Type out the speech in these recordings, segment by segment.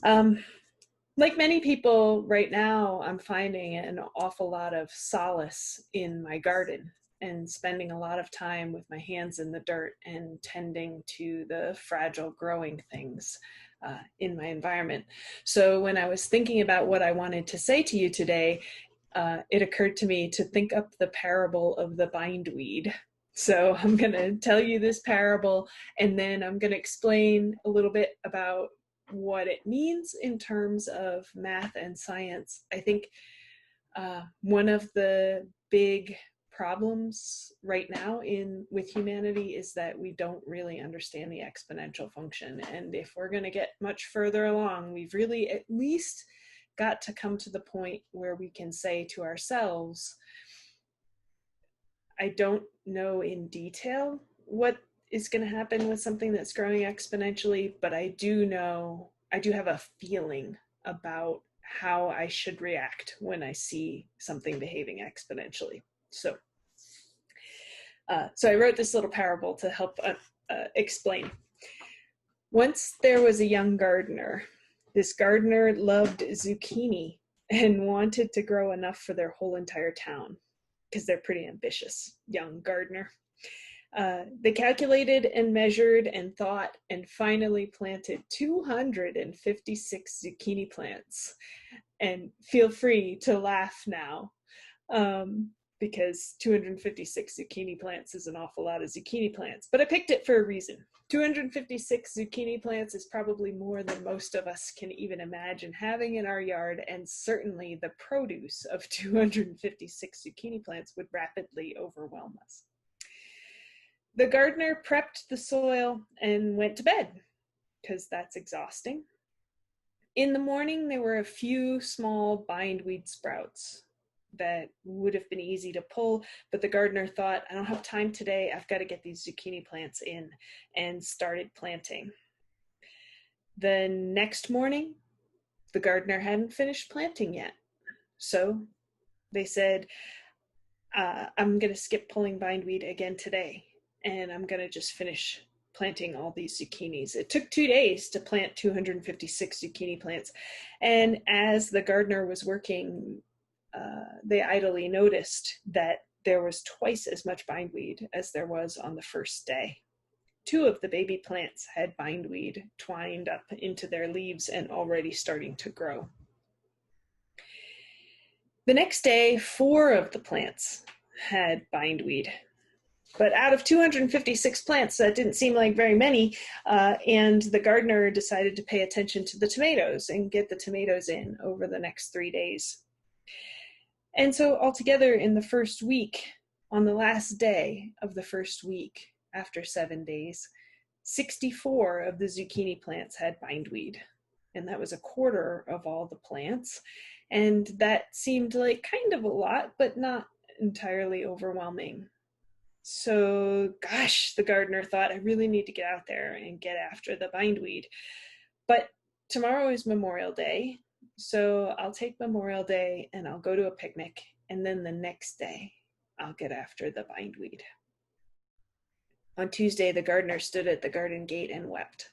Um, like many people right now, I'm finding an awful lot of solace in my garden and spending a lot of time with my hands in the dirt and tending to the fragile growing things in my environment. So when I was thinking about what I wanted to say to you today, it occurred to me to think up the parable of the bindweed. So I'm going to tell you this parable, and then I'm going to explain a little bit about what it means in terms of math and science. I think one of the big problems right now in with humanity is that we don't really understand the exponential function. And if we're going to get much further along, we've really at least got to come to the point where we can say to ourselves, I don't know in detail what is going to happen with something that's growing exponentially, but I do have a feeling about how I should react when I see something behaving exponentially. So I wrote this little parable to help explain. Once there was a young gardener. This gardener loved zucchini and wanted to grow enough for their whole entire town, because they're pretty ambitious, young gardener. They calculated and measured and thought and finally planted 256 zucchini plants. And feel free to laugh now, because 256 zucchini plants is an awful lot of zucchini plants. But I picked it for a reason. 256 zucchini plants is probably more than most of us can even imagine having in our yard, and certainly the produce of 256 zucchini plants would rapidly overwhelm us. The gardener prepped the soil and went to bed, because that's exhausting. In the morning, there were a few small bindweed sprouts that would have been easy to pull, but the gardener thought, I don't have time today, I've got to get these zucchini plants in, and started planting. The next morning, the gardener hadn't finished planting yet. So they said, I'm going to skip pulling bindweed again today, and I'm going to just finish planting all these zucchinis. It took 2 days to plant 256 zucchini plants. And as the gardener was working, they idly noticed that there was twice as much bindweed as there was on the first day. 2 of the baby plants had bindweed twined up into their leaves and already starting to grow. The next day, 4 of the plants had bindweed. But out of 256 plants, that didn't seem like very many, and the gardener decided to pay attention to the tomatoes and get the tomatoes in over the next 3 days. And so altogether in the first week, on the last day of the first week, after 7 days, 64 of the zucchini plants had bindweed. And that was a quarter of all the plants. And that seemed like kind of a lot, but not entirely overwhelming. So, gosh, the gardener thought, I really need to get out there and get after the bindweed. But tomorrow is Memorial Day, so I'll take Memorial Day and I'll go to a picnic, and then the next day I'll get after the bindweed. On Tuesday, the gardener stood at the garden gate and wept.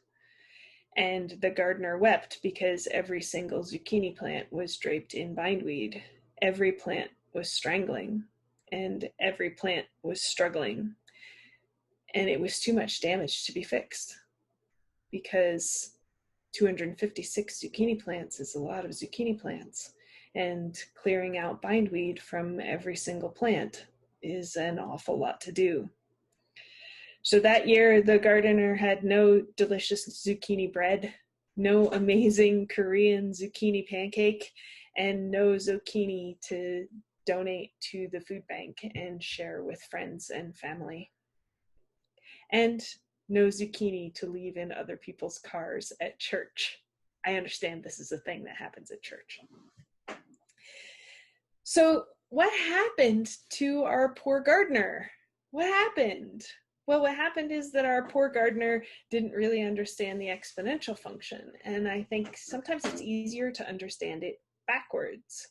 And the gardener wept because every single zucchini plant was draped in bindweed. Every plant was strangling, and every plant was struggling. And it was too much damage to be fixed, because 256 zucchini plants is a lot of zucchini plants, and clearing out bindweed from every single plant is an awful lot to do. So that year, the gardener had no delicious zucchini bread, no amazing Korean zucchini pancake, and no zucchini to donate to the food bank and share with friends and family. And no zucchini to leave in other people's cars at church. I understand this is a thing that happens at church. So what happened to our poor gardener? What happened? Well, what happened is that our poor gardener didn't really understand the exponential function. And I think sometimes it's easier to understand it backwards.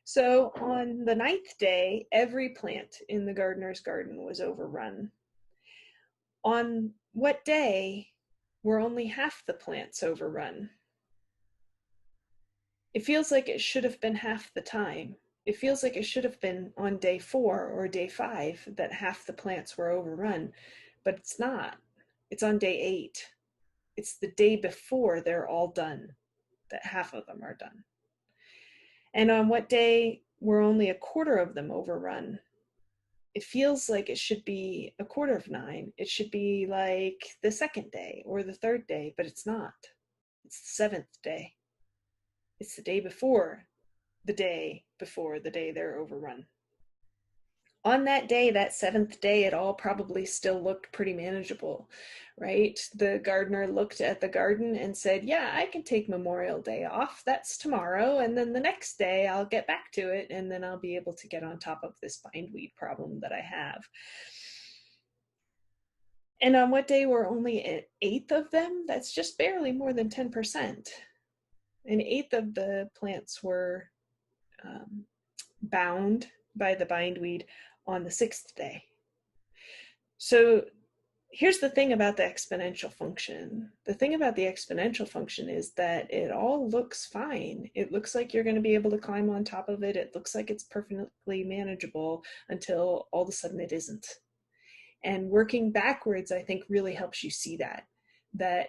So on the 9th day, every plant in the gardener's garden was overrun. On what day were only half the plants overrun? it feels like it should have been half the time. It feels like it should have been on day 4 or day 5 that half the plants were overrun, but it's not. It's on day 8. It's the day before they're all done that half of them are done. And on what day were only a quarter of them overrun, it feels like it should be a quarter of 9. It should be like the second day or the third day, but it's not. It's the 7th day. It's the day before the day they're overrun. On that day, that 7th day, it all probably still looked pretty manageable, right? The gardener looked at the garden and said, yeah, I can take Memorial Day off. That's tomorrow. And then the next day I'll get back to it. And then I'll be able to get on top of this bindweed problem that I have. And on what day were only an eighth of them? That's just barely more than 10%. An eighth of the plants were bound by the bindweed on the 6th day. So here's the thing about the exponential function. The thing about the exponential function is that it all looks fine. It looks like you're going to be able to climb on top of it. It looks like it's perfectly manageable until all of a sudden it isn't. And working backwards, I think, really helps you see that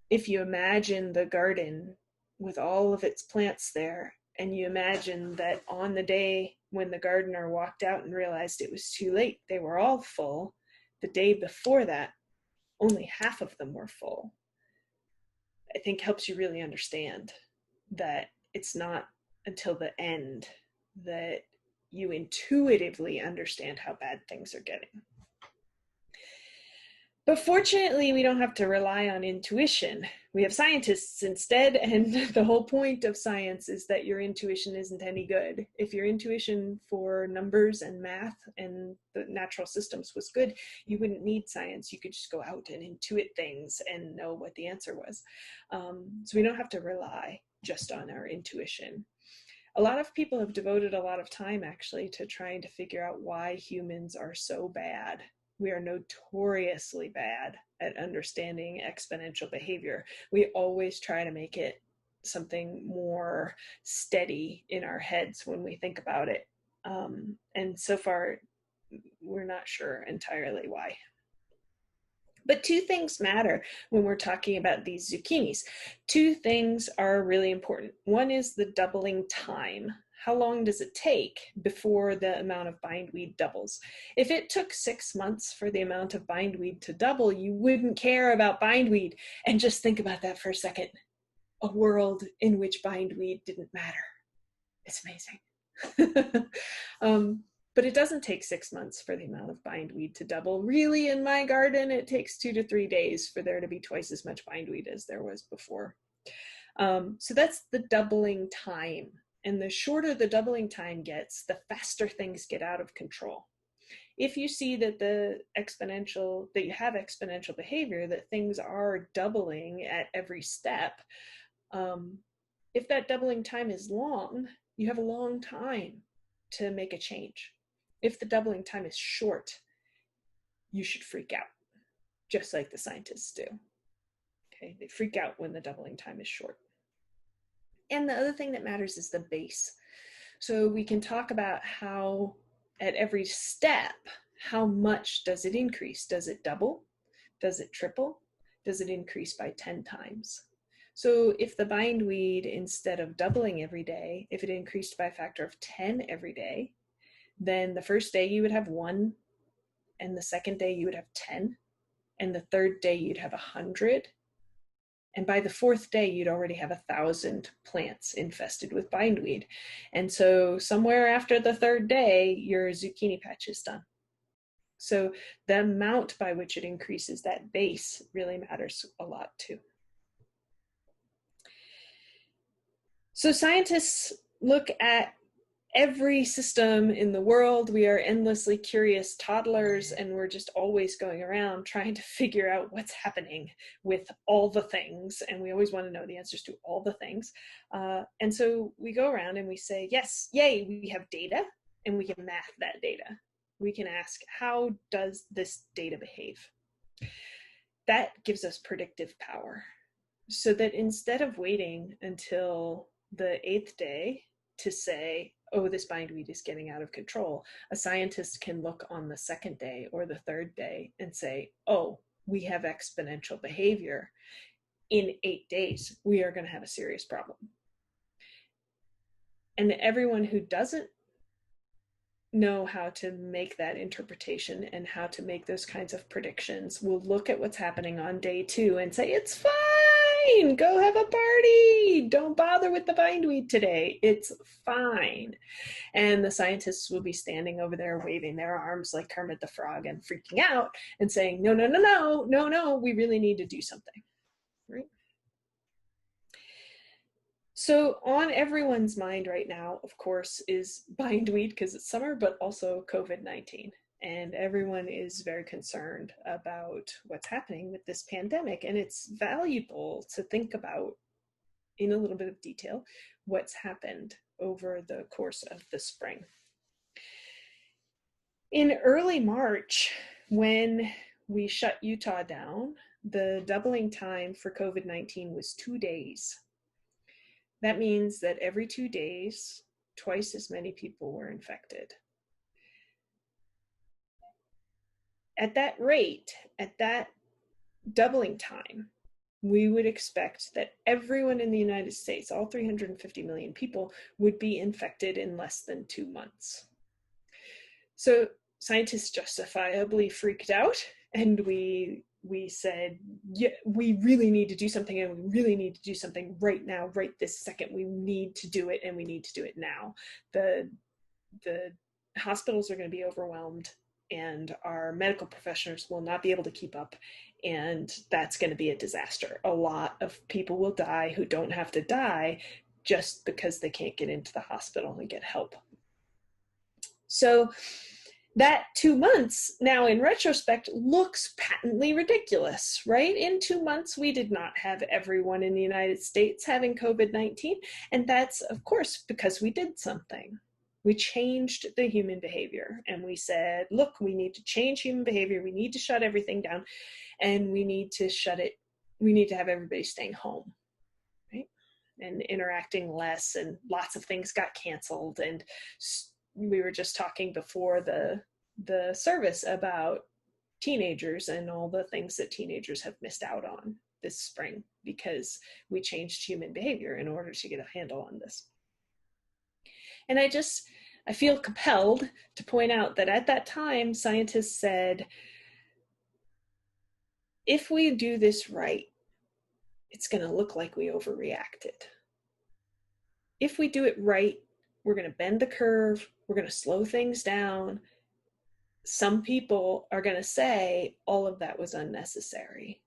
if you imagine the garden with all of its plants there, and you imagine that on the day when the gardener walked out and realized it was too late, they were all full. The day before that, only half of them were full. I think helps you really understand that it's not until the end that you intuitively understand how bad things are getting. But fortunately, we don't have to rely on intuition. We have scientists instead, and the whole point of science is that your intuition isn't any good. If your intuition for numbers and math and the natural systems was good, you wouldn't need science. You could just go out and intuit things and know what the answer was. So we don't have to rely just on our intuition. A lot of people have devoted a lot of time actually to trying to figure out why humans are so bad. We are notoriously bad at understanding exponential behavior. We always try to make it something more steady in our heads when we think about it. And so far, we're not sure entirely why. But two things matter when we're talking about these zucchinis. Two things are really important. One is the doubling time. How long does it take before the amount of bindweed doubles? If it took 6 months for the amount of bindweed to double, you wouldn't care about bindweed. And just think about that for a second. A world in which bindweed didn't matter. It's amazing. But it doesn't take 6 months for the amount of bindweed to double. Really, in my garden, it takes 2 to 3 days for there to be twice as much bindweed as there was before. So that's the doubling time. And the shorter the doubling time gets, the faster things get out of control. If you see that you have exponential behavior, that things are doubling at every step, if that doubling time is long, you have a long time to make a change. If the doubling time is short, you should freak out, just like the scientists do. Okay, they freak out when the doubling time is short. And the other thing that matters is the base. So we can talk about how at every step, how much does it increase? Does it double? Does it triple? Does it increase by 10 times? So if the bindweed, instead of doubling every day, if it increased by a factor of 10 every day, then the first day you would have 1, and the second day you would have 10, and the third day you'd have 100. And by the 4th day, you'd already have 1,000 plants infested with bindweed. And so somewhere after the 3rd day, your zucchini patch is done. So the amount by which it increases that base really matters a lot too. So scientists look at every system in the world. We are endlessly curious toddlers, and we're just always going around trying to figure out what's happening with all the things, and we always want to know the answers to all the things. And so we go around and we say, yes, yay, we have data, and we can math that data. We can ask, how does this data behave? That gives us predictive power, so that instead of waiting until the 8th day to say, oh, this bindweed is getting out of control. A scientist can look on the 2nd day or the 3rd day and say, oh, we have exponential behavior. In 8 days, we are going to have a serious problem. And everyone who doesn't know how to make that interpretation and how to make those kinds of predictions will look at what's happening on day 2 and say, it's fine, go have a party, don't bother with the bindweed today, it's fine. And the scientists will be standing over there waving their arms like Kermit the Frog and freaking out and saying, no, no, no, no, no, no, we really need to do something, right? So on everyone's mind right now, of course, is bindweed because it's summer, but also COVID-19. And everyone is very concerned about what's happening with this pandemic. And it's valuable to think about in a little bit of detail what's happened over the course of the spring. In early March, when we shut Utah down, the doubling time for COVID-19 was 2 days. That means that every 2 days, twice as many people were infected. At that rate, at that doubling time, we would expect that everyone in the United States, all 350 million people, would be infected in less than 2 months. So scientists justifiably freaked out, and we said, yeah, we really need to do something, and we really need to do something right now, right this second. We need to do it, and we need to do it now. The hospitals are going to be overwhelmed, and our medical professionals will not be able to keep up, and that's going to be a disaster. A lot of people will die who don't have to die just because they can't get into the hospital and get help. So that 2 months now in retrospect looks patently ridiculous, right? In 2 months, we did not have everyone in the United States having COVID-19. And that's, of course, because we did something. We changed the human behavior, and we said, look, we need to change human behavior. We need to shut everything down, and we need to have everybody staying home, right? And interacting less, and lots of things got canceled. And we were just talking before the service about teenagers and all the things that teenagers have missed out on this spring because we changed human behavior in order to get a handle on this. And I feel compelled to point out that at that time, scientists said, if we do this right, it's going to look like we overreacted. If we do it right, we're going to bend the curve, we're going to slow things down. Some people are going to say all of that was unnecessary,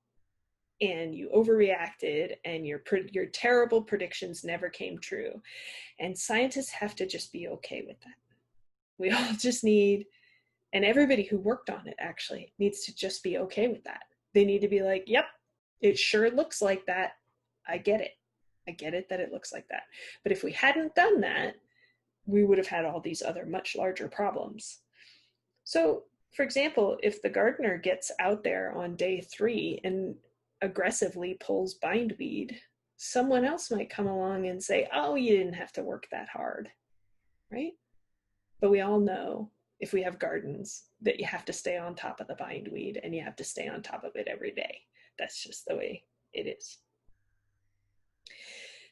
and you overreacted, and your terrible predictions never came true. And scientists have to just be okay with that. We all just need, and everybody who worked on it actually needs to just be okay with that. They need to be like, yep, it sure looks like that. I get it. I get it that it looks like that. But if we hadn't done that, we would have had all these other much larger problems. So, for example, if the gardener gets out there on day 3 and aggressively pulls bindweed, someone else might come along and say, oh, you didn't have to work that hard, right? But we all know, if we have gardens, that you have to stay on top of the bindweed, and you have to stay on top of it every day. That's just the way it is.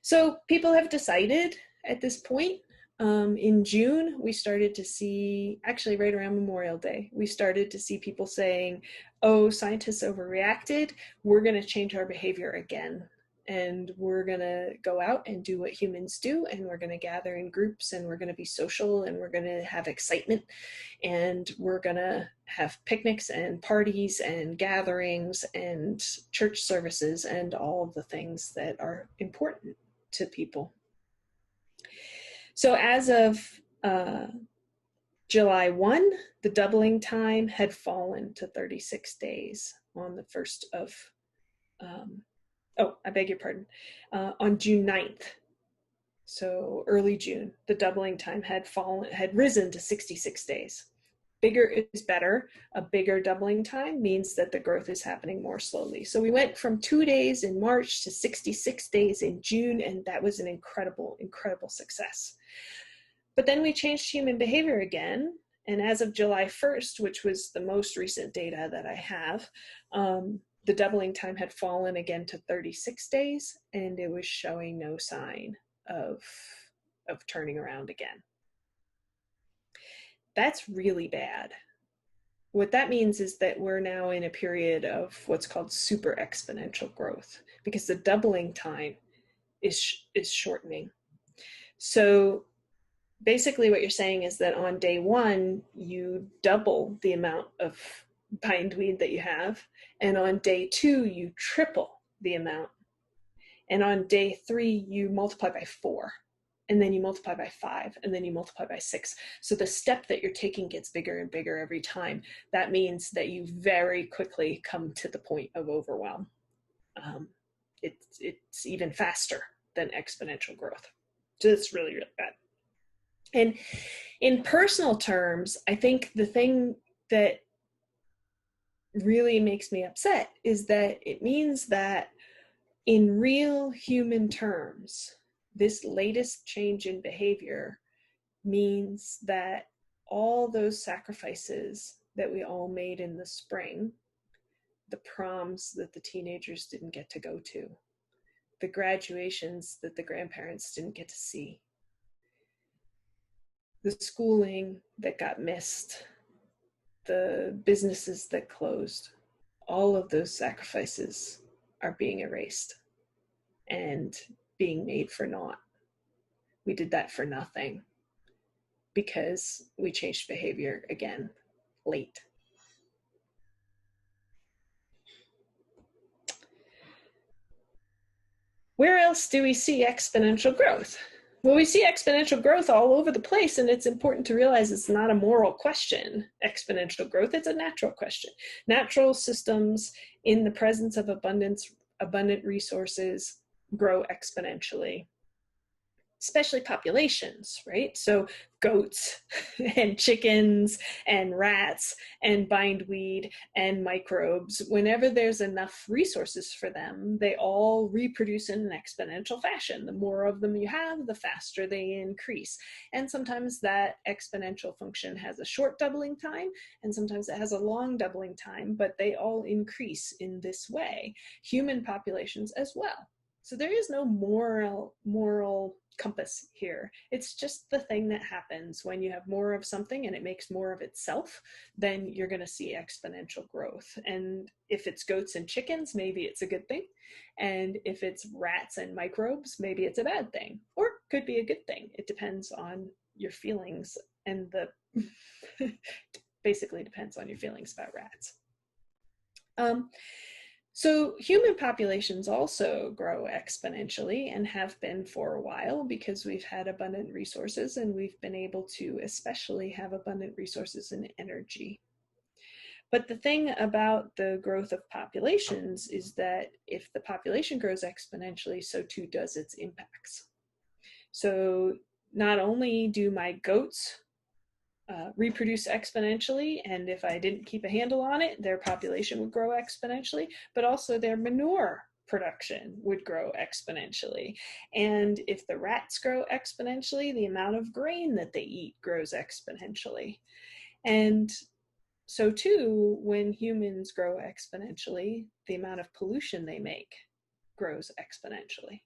So people have decided at this point, in June, we started to see, actually right around Memorial Day, we started to see people saying, oh, scientists overreacted, we're going to change our behavior again. And we're going to go out and do what humans do, and we're going to gather in groups, and we're going to be social, and we're going to have excitement, and we're going to have picnics and parties and gatherings and church services and all of the things that are important to people. So as of July 1, the doubling time had fallen to 36 days on the 1st of, I beg your pardon, on June 9th. So early June, the doubling time had risen to 66 days. bigger is better. A bigger doubling time means that the growth is happening more slowly. So we went from 2 days in March to 66 days in June, and that was an incredible, incredible success. But then we changed human behavior again. And as of July 1st, which was the most recent data that I have, the doubling time had fallen again to 36 days, and it was showing no sign of turning around again. That's really bad. What that means is that we're now in a period of what's called super exponential growth, because the doubling time is shortening. So basically what you're saying is that on day one, you double the amount of bindweed that you have, and on day two, you triple the amount. And on day three, you multiply by 4, and then you multiply by 5, and then you multiply by 6. So the step that you're taking gets bigger and bigger every time. That means that you very quickly come to the point of overwhelm. It's even faster than exponential growth. So it's really, really bad. And in personal terms, I think the thing that really makes me upset is that it means that in real human terms, this latest change in behavior means that all those sacrifices that we all made in the spring, the proms that the teenagers didn't get to go to, the graduations that the grandparents didn't get to see, the schooling that got missed, the businesses that closed, all of those sacrifices are being erased and being made for naught. We did that for nothing because we changed behavior again late. Where else do we see exponential growth? Well, we see exponential growth all over the place, and it's important to realize it's not a moral question, exponential growth. It's a natural question. Natural systems in the presence of abundant resources grow exponentially, especially populations, right? So goats and chickens and rats and bindweed and microbes, whenever there's enough resources for them, they all reproduce in an exponential fashion. The more of them you have, the faster they increase. And sometimes that exponential function has a short doubling time, and sometimes it has a long doubling time, but they all increase in this way. Human populations as well. So there is no moral compass here. It's just the thing that happens when you have more of something and it makes more of itself, then you're going to see exponential growth. And if it's goats and chickens, maybe it's a good thing. And if it's rats and microbes, maybe it's a bad thing, or could be a good thing. It depends on your feelings, and basically depends on your feelings about rats. So human populations also grow exponentially and have been for a while because we've had abundant resources, and we've been able to especially have abundant resources in energy. But the thing about the growth of populations is that if the population grows exponentially, so too does its impacts. So not only do my goats reproduce exponentially, and if I didn't keep a handle on it, their population would grow exponentially, but also their manure production would grow exponentially. And if the rats grow exponentially, the amount of grain that they eat grows exponentially. And so too, when humans grow exponentially, the amount of pollution they make grows exponentially.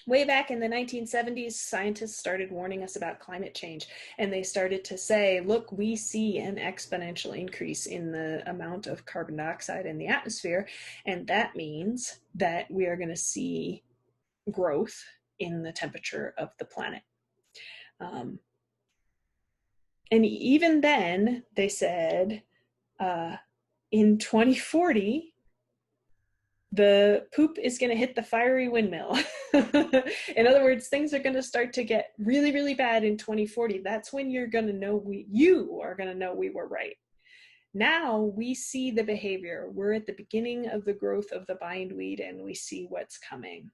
Way back in the 1970s, scientists started warning us about climate change, and they started to say, look, we see an exponential increase in the amount of carbon dioxide in the atmosphere, and that means that we are going to see growth in the temperature of the planet. And even then, they said, in 2040, the poop is going to hit the fiery windmill. In other words, things are going to start to get really, really bad in 2040. That's when you're going to know you are going to know we were right. Now we see the behavior. We're at the beginning of the growth of the bindweed, and we see what's coming.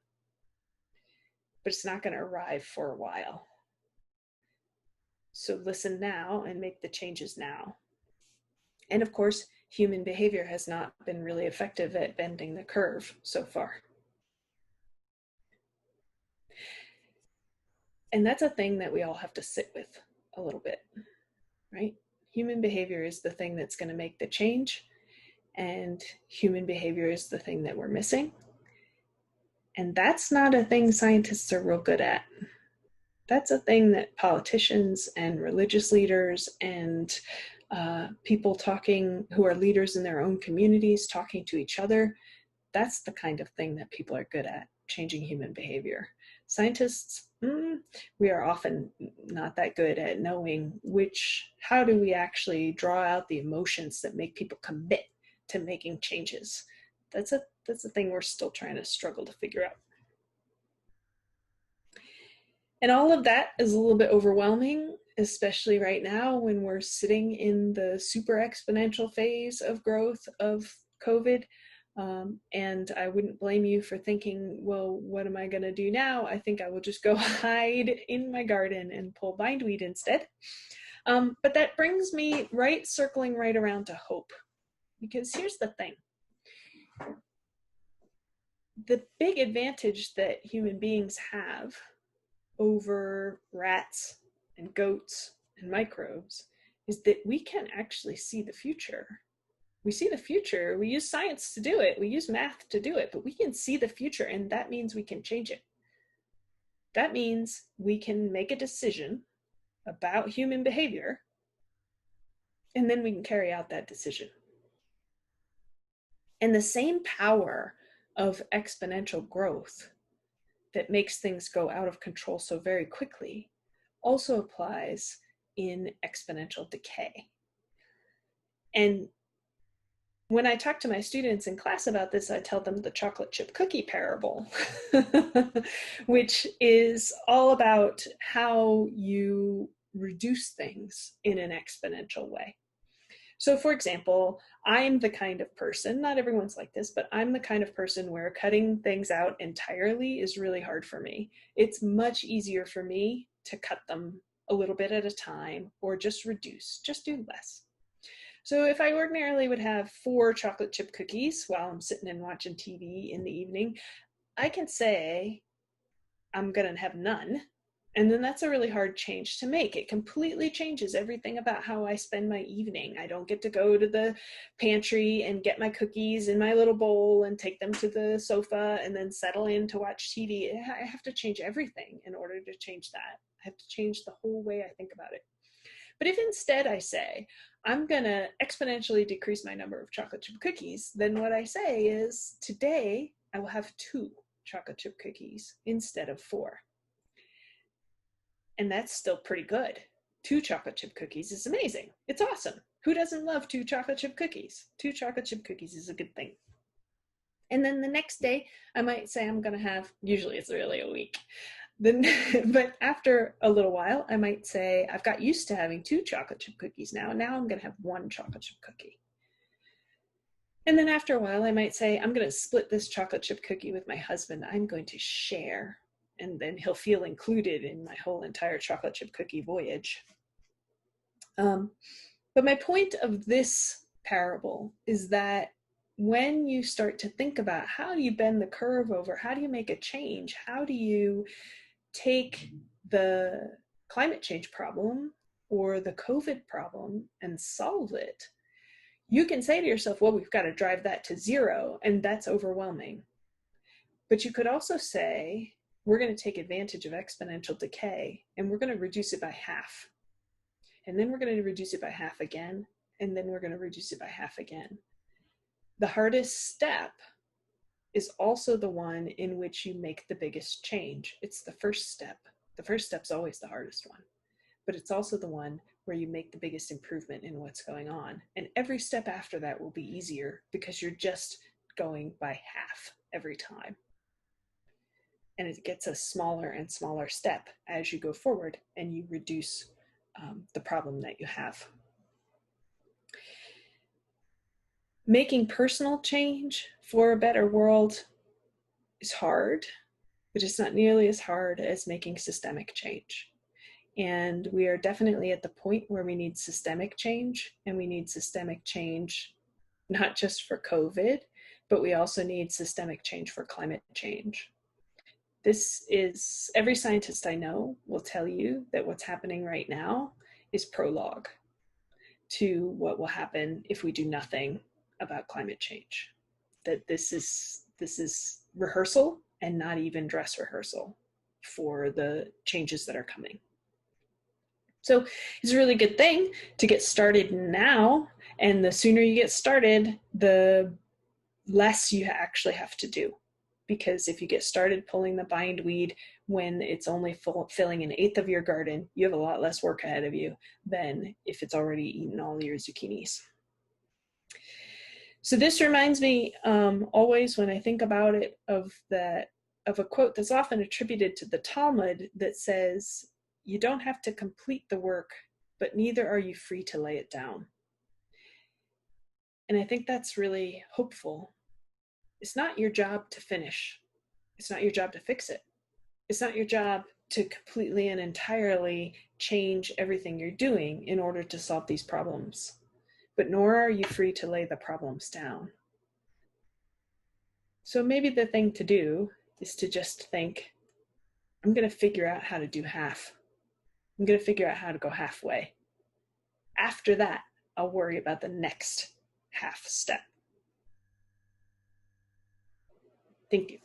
But it's not going to arrive for a while. So listen now and make the changes now. And of course, human behavior has not been really effective at bending the curve so far. And that's a thing that we all have to sit with a little bit, right? Human behavior is the thing that's going to make the change, and human behavior is the thing that we're missing. And that's not a thing scientists are real good at. That's a thing that politicians and religious leaders and people talking who are leaders in their own communities talking to each other, that's the kind of thing that people are good at, changing human behavior. Scientists, we are often not that good at knowing how do we actually draw out the emotions that make people commit to making changes. That's a thing we're still trying to struggle to figure out. And all of that is a little bit overwhelming, especially right now when we're sitting in the super exponential phase of growth of COVID. And I wouldn't blame you for thinking, well, what am I going to do now? I think I will just go hide in my garden and pull bindweed instead. But that brings me circling right around to hope. Because here's the thing. The big advantage that human beings have over rats and goats and microbes is that we can actually see the future. We see the future. We use science to do it. We use math to do it, but we can see the future, and that means we can change it. That means we can make a decision about human behavior, and then we can carry out that decision. And the same power of exponential growth that makes things go out of control so very quickly also applies in exponential decay. And when I talk to my students in class about this, I tell them the chocolate chip cookie parable, which is all about how you reduce things in an exponential way. So for example, I'm the kind of person, not everyone's like this, but I'm the kind of person where cutting things out entirely is really hard for me. It's much easier for me to cut them a little bit at a time or just reduce, just do less. So if I ordinarily would have 4 chocolate chip cookies while I'm sitting and watching TV in the evening, I can say I'm going to have none. And then that's a really hard change to make. It completely changes everything about how I spend my evening. I don't get to go to the pantry and get my cookies in my little bowl and take them to the sofa and then settle in to watch TV. I have to change everything in order to change that. I have to change the whole way I think about it. But if instead I say, I'm going to exponentially decrease my number of chocolate chip cookies, then what I say is, today I will have 2 chocolate chip cookies instead of 4. And that's still pretty good. 2 chocolate chip cookies is amazing. It's awesome. Who doesn't love 2 chocolate chip cookies? 2 chocolate chip cookies is a good thing. And then the next day, I might say I'm going to have, usually it's really a week, but after a little while, I might say I've got used to having 2 chocolate chip cookies now, and now I'm going to have 1 chocolate chip cookie. And then after a while, I might say I'm going to split this chocolate chip cookie with my husband. I'm going to share, and then he'll feel included in my whole entire chocolate chip cookie voyage. But my point of this parable is that when you start to think about how do you bend the curve over, how do you make a change, how do you take the climate change problem or the COVID problem and solve it, you can say to yourself, well, we've got to drive that to 0, and that's overwhelming. But you could also say, we're going to take advantage of exponential decay, and we're going to reduce it by half. And then we're going to reduce it by half again, and then we're going to reduce it by half again. The hardest step is also the one in which you make the biggest change. It's the first step. The first step's always the hardest one, but it's also the one where you make the biggest improvement in what's going on. And every step after that will be easier because you're just going by half every time. And it gets a smaller and smaller step as you go forward and you reduce the problem that you have. Making personal change for a better world is hard, but it's not nearly as hard as making systemic change. And we are definitely at the point where we need systemic change, and we need systemic change not just for COVID, but we also need systemic change for climate change. This is, every scientist I know will tell you that what's happening right now is prologue to what will happen if we do nothing about climate change. That this is rehearsal and not even dress rehearsal for the changes that are coming. So it's a really good thing to get started now, and the sooner you get started, the less you actually have to do. Because if you get started pulling the bindweed when it's only filling an eighth of your garden, you have a lot less work ahead of you than if it's already eaten all your zucchinis. So this reminds me always when I think about it of a quote that's often attributed to the Talmud that says, "You don't have to complete the work, but neither are you free to lay it down." And I think that's really hopeful. It's not your job to finish. It's not your job to fix it. It's not your job to completely and entirely change everything you're doing in order to solve these problems. But nor are you free to lay the problems down. So maybe the thing to do is to just think, I'm going to figure out how to do half. I'm going to figure out how to go halfway. After that, I'll worry about the next half step. Thank you.